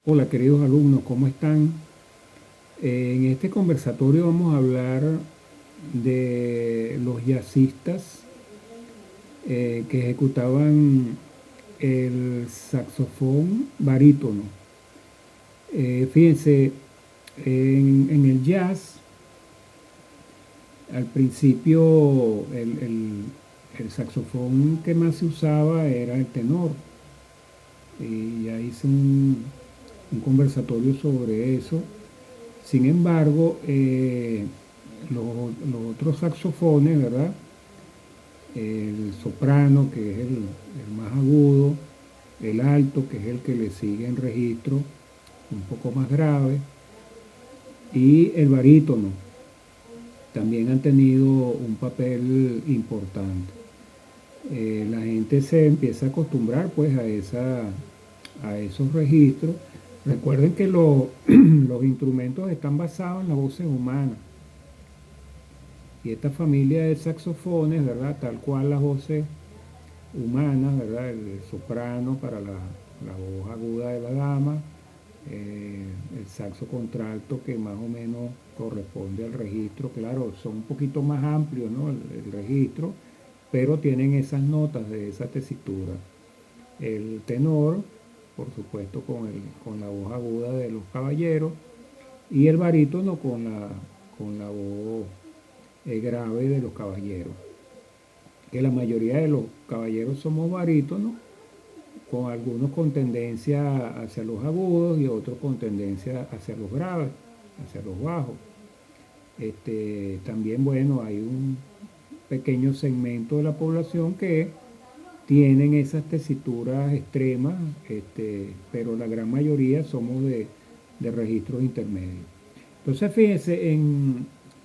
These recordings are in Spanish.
Hola queridos alumnos, ¿cómo están? En este conversatorio vamos a hablar de los jazzistas que ejecutaban el saxofón barítono. Fíjense, en el jazz, al principio el saxofón que más se usaba era el tenor. Y ya hice un conversatorio sobre eso. Sin embargo, los otros saxofones, ¿verdad? El soprano, que es el más agudo, el alto, que es el que le sigue en registro, un poco más grave, y el barítono, también han tenido un papel importante. La gente se empieza a acostumbrar pues a esos registros. Recuerden que los instrumentos están basados en las voces humanas. Y esta familia de saxofones, ¿verdad? Tal cual las voces humanas, ¿verdad? El soprano para la voz aguda de la dama, el saxo contralto que más o menos corresponde al registro. Claro, son un poquito más amplios, ¿no? El registro, pero tienen esas notas de esa tesitura. El tenor, por supuesto, con la voz aguda de los caballeros, y el barítono con la voz grave de los caballeros. Que la mayoría de los caballeros somos barítonos, con algunos con tendencia hacia los agudos y otros con tendencia hacia los graves, hacia los bajos. También, bueno, hay un pequeño segmento de la población que tienen esas tesituras extremas, pero la gran mayoría somos de registros intermedios. Entonces, fíjense,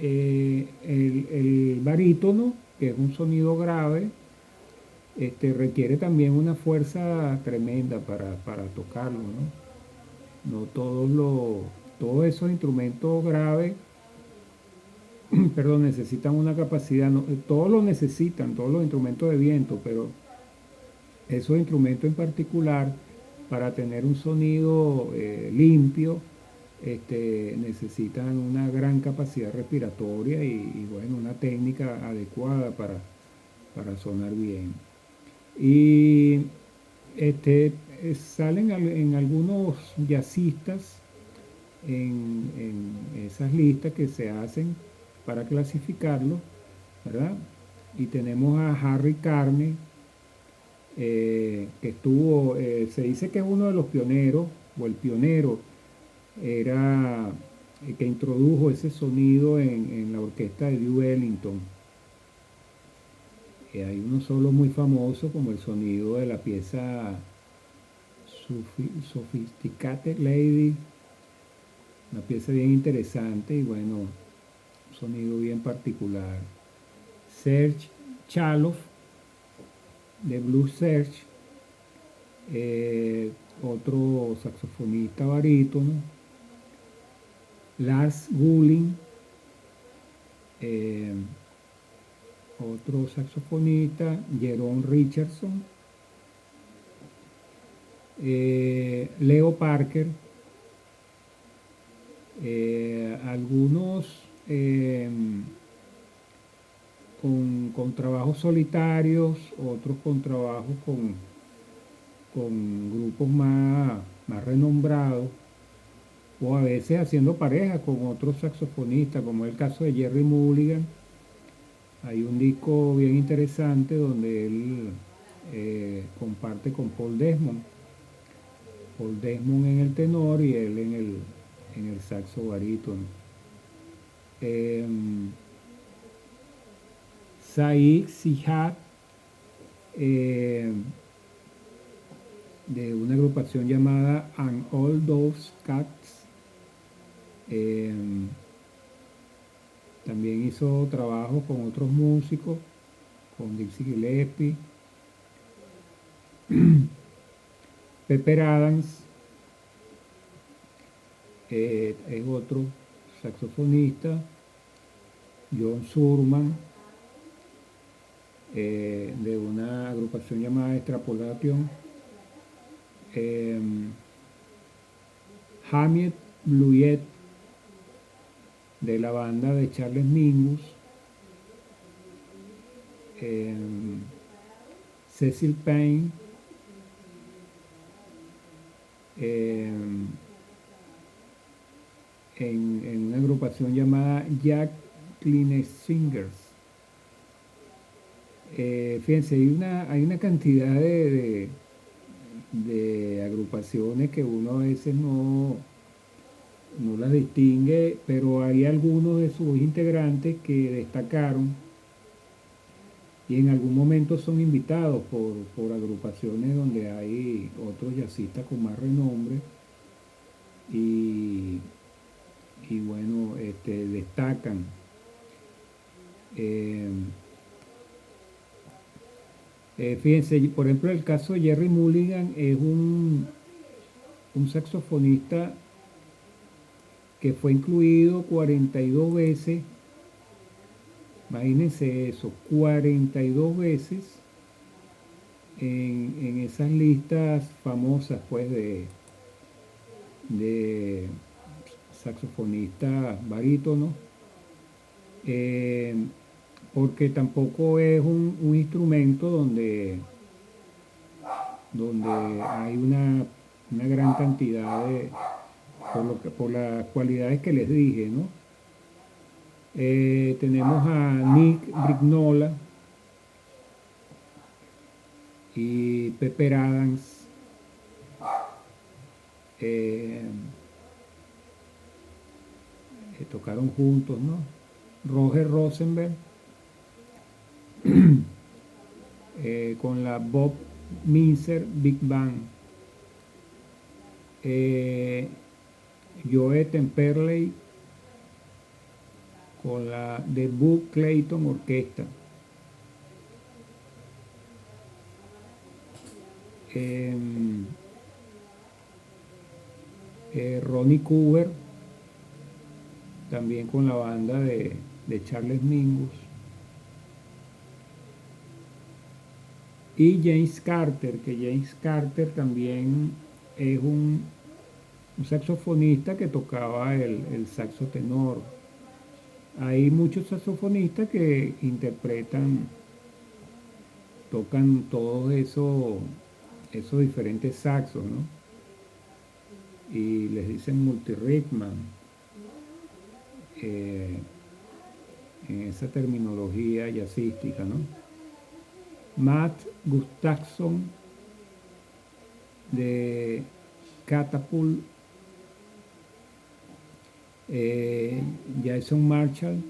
el barítono, que es un sonido grave, requiere también una fuerza tremenda para tocarlo, ¿no? No todos esos instrumentos graves, perdón, necesitan una capacidad, todos lo necesitan, todos los instrumentos de viento, pero esos instrumentos en particular, para tener un sonido limpio, necesitan una gran capacidad respiratoria y, bueno, una técnica adecuada para sonar bien. Y salen en algunos jazzistas en esas listas que se hacen para clasificarlo, ¿verdad? Y tenemos a Harry Carney, que estuvo, se dice que es uno de los pioneros, o el pionero, era el que introdujo ese sonido en la orquesta de Duke Ellington. Hay uno solo muy famoso como el sonido de la pieza Sophisticated Lady, una pieza bien interesante y bueno, un sonido bien particular. Serge Chaloff, de Blues Serge, otro saxofonista barítono. Lars Gulling, eh, otro saxofonista. Jerome Richardson, Leo Parker, algunos con trabajos solitarios, otros con trabajos con grupos más renombrados, o a veces haciendo pareja con otros saxofonistas, como es el caso de Jerry Mulligan. Hay un disco bien interesante donde él comparte con Paul Desmond. Paul Desmond en el tenor y él en el saxo barítono. Eh, Said Sihad, eh, de una agrupación llamada And All Those Cats, eh, también hizo trabajo con otros músicos, con Dixie Gillespie. Pepper Adams, es otro saxofonista. John Surman, de una agrupación llamada Extrapolation. Hamid Bluyet, de la banda de Charles Mingus, Cecil Payne, en una agrupación llamada Jack Clean Singers. Fíjense, hay una cantidad de agrupaciones que uno a veces no las distingue, pero hay algunos de sus integrantes que destacaron y en algún momento son invitados por agrupaciones donde hay otros jazzistas con más renombre y, y bueno, destacan. Eh, Fíjense, por ejemplo, el caso de Jerry Mulligan es un saxofonista que fue incluido 42 veces, imagínense eso, 42 veces en esas listas famosas pues de saxofonistas barítonos, eh, porque tampoco es un instrumento donde hay una gran cantidad por las cualidades que les dije, ¿no? Tenemos a Nick Brignola y Pepper Adams, eh, que tocaron juntos, ¿no? Roger Rosenberg, con la Bob Minzer Big Band, Joe Temperley con la The Buck Clayton Orquesta, Ronnie Cooper también con la banda de Charles Mingus, y James Carter, que James Carter también es un saxofonista que tocaba el saxo tenor. Hay muchos saxofonistas que tocan todos esos diferentes saxos, ¿no? Y les dicen multirhythman, en esa terminología jazzística, ¿no? Matt Gustafson de Catapult, Jason Marshall.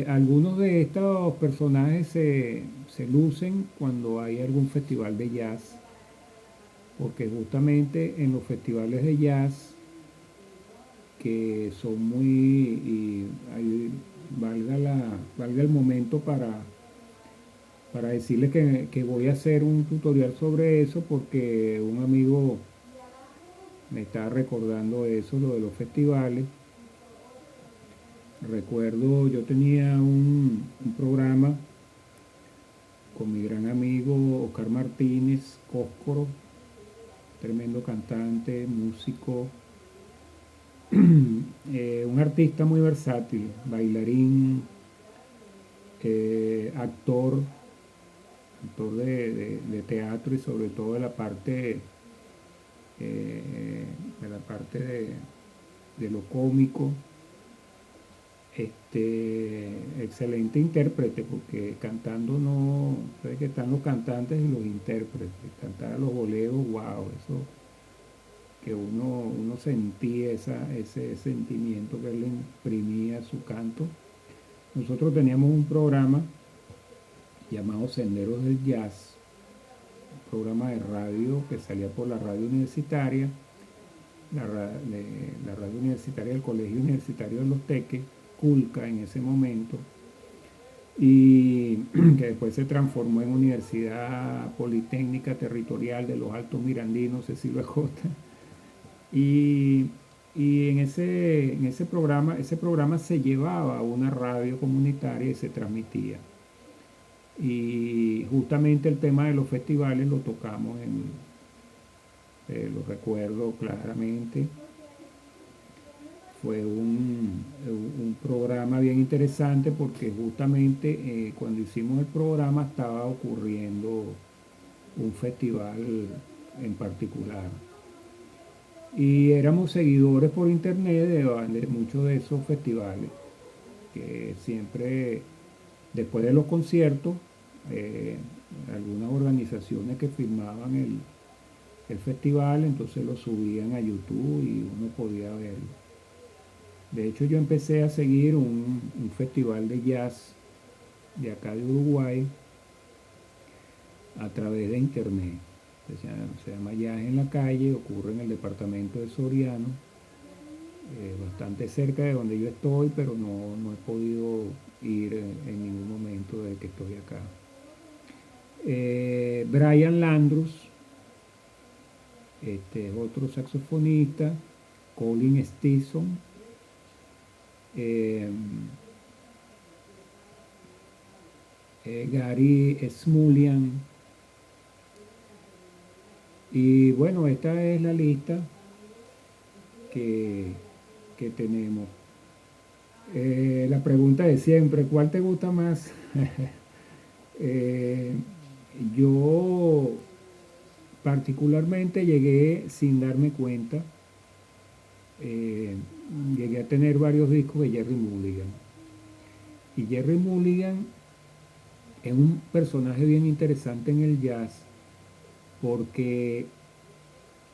Algunos de estos personajes se lucen cuando hay algún festival de jazz, porque justamente en los festivales de jazz, que son y valga el momento para decirles que voy a hacer un tutorial sobre eso, porque un amigo me está recordando eso, lo de los festivales. Recuerdo, yo tenía un programa con mi gran amigo Oscar Martínez Cóscoro, tremendo cantante, músico, un artista muy versátil, bailarín, actor de teatro y sobre todo de lo cómico. Excelente intérprete, porque cantando no, sabes que están los cantantes y los intérpretes. Cantar a los boleros, wow, eso que uno sentía ese sentimiento que él le imprimía a su canto. Nosotros teníamos un programa llamado Senderos del Jazz, un programa de radio que salía por la radio universitaria, la radio universitaria del Colegio Universitario de Los Teques, Culca en ese momento, y que después se transformó en Universidad Politécnica Territorial de los Altos Mirandinos, Cecilio Acosta. Y, y ese programa se llevaba a una radio comunitaria y se transmitía. Y justamente el tema de los festivales lo tocamos lo recuerdo claramente. Fue un programa bien interesante porque justamente cuando hicimos el programa estaba ocurriendo un festival en particular. Y éramos seguidores por internet de muchos de esos festivales, que siempre, después de los conciertos, eh, algunas organizaciones que firmaban el festival, entonces lo subían a YouTube y uno podía verlo. De hecho, yo empecé a seguir un festival de jazz de acá de Uruguay a través de internet. Se llama Jazz en la Calle, ocurre en el departamento de Soriano, bastante cerca de donde yo estoy, pero no he podido ir en ningún momento desde que estoy acá. Brian Landrus, este es otro saxofonista, Colin Stinson, eh, Gary Smulian. Y bueno, esta es la lista que, que tenemos. La pregunta de siempre, ¿cuál te gusta más? Eh, yo particularmente llegué sin darme cuenta, eh, llegué a tener varios discos de Jerry Mulligan. Y Jerry Mulligan es un personaje bien interesante en el jazz porque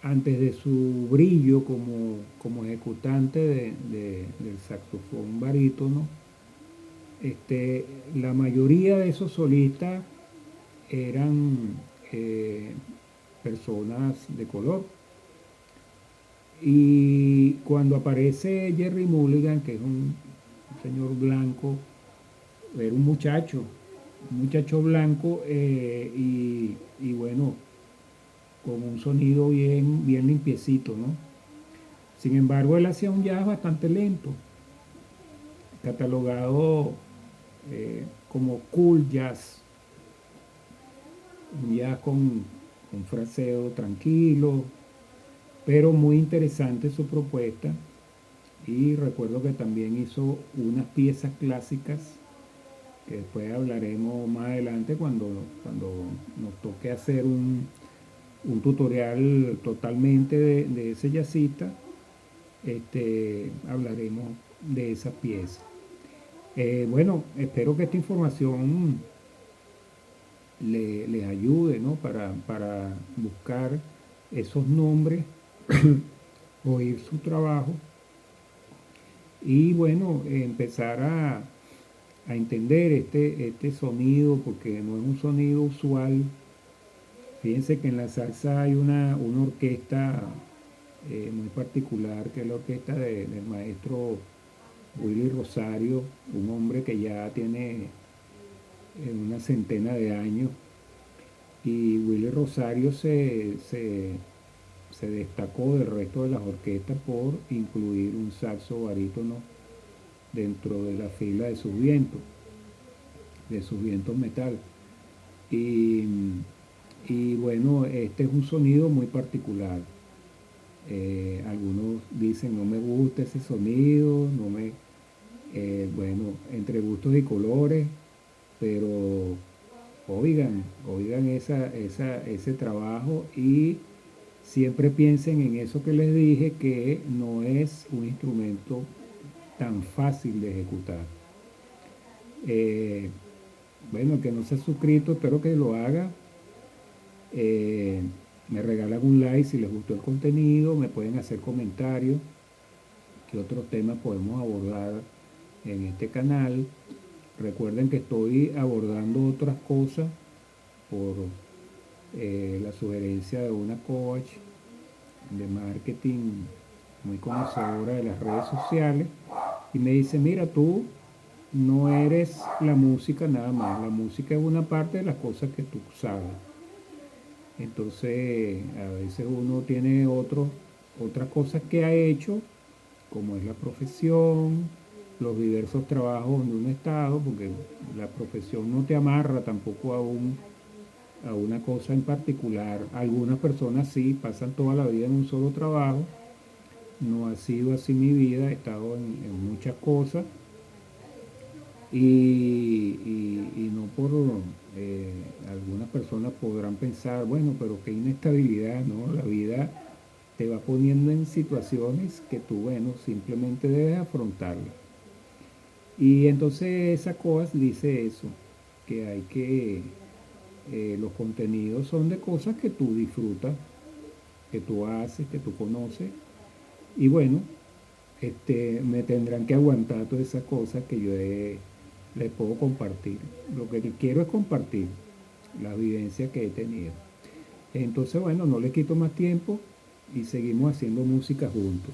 antes de su brillo como ejecutante del saxofón barítono, la mayoría de esos solistas eran eh, personas de color. Y cuando aparece Jerry Mulligan, que es un señor blanco, era un muchacho blanco y bueno, con un sonido bien limpiecito, ¿no? Sin embargo, él hacía un jazz bastante lento, catalogado como cool jazz, un jazz con fraseo tranquilo, pero muy interesante su propuesta. Y recuerdo que también hizo unas piezas clásicas que después hablaremos más adelante cuando nos toque hacer un tutorial totalmente de ese jazzista. Hablaremos de esa pieza. Bueno, espero que esta información les ayude, ¿no? Para buscar esos nombres, oír su trabajo y bueno, empezar a entender este sonido, porque no es un sonido usual. Fíjense que en la salsa hay una orquesta muy particular, que es la orquesta del maestro Willy Rosario, un hombre que ya tiene una centena de años. Y Willy Rosario se destacó del resto de las orquestas por incluir un saxo barítono dentro de la fila de sus vientos metal. Y, y bueno, este es un sonido muy particular. Algunos dicen no me gusta ese sonido, no me, bueno, entre gustos y colores, pero oigan ese trabajo y siempre piensen en eso que les dije, que no es un instrumento tan fácil de ejecutar. Eh, bueno, el que no se ha suscrito, espero que lo haga. Eh, Me regalan un like si les gustó el contenido, me pueden hacer comentarios, qué otros temas podemos abordar en este canal. Recuerden que estoy abordando otras cosas por la sugerencia de una coach de marketing muy conocedora de las redes sociales y me dice, mira, tú no eres la música nada más, la música es una parte de las cosas que tú sabes. Entonces, a veces uno tiene otras cosas que ha hecho, como es la profesión, los diversos trabajos donde uno ha estado, porque la profesión no te amarra tampoco a una cosa en particular. Algunas personas sí pasan toda la vida en un solo trabajo. No ha sido así mi vida, he estado en muchas cosas y no por algunas personas podrán pensar, bueno, pero qué inestabilidad, ¿no? La vida te va poniendo en situaciones que tú, bueno, simplemente debes afrontarlas. Y entonces esa cosa dice eso, que hay que, los contenidos son de cosas que tú disfrutas, que tú haces, que tú conoces. Y bueno, me tendrán que aguantar todas esas cosas que les puedo compartir. Lo que quiero es compartir la vivencia que he tenido. Entonces, bueno, no les quito más tiempo y seguimos haciendo música juntos.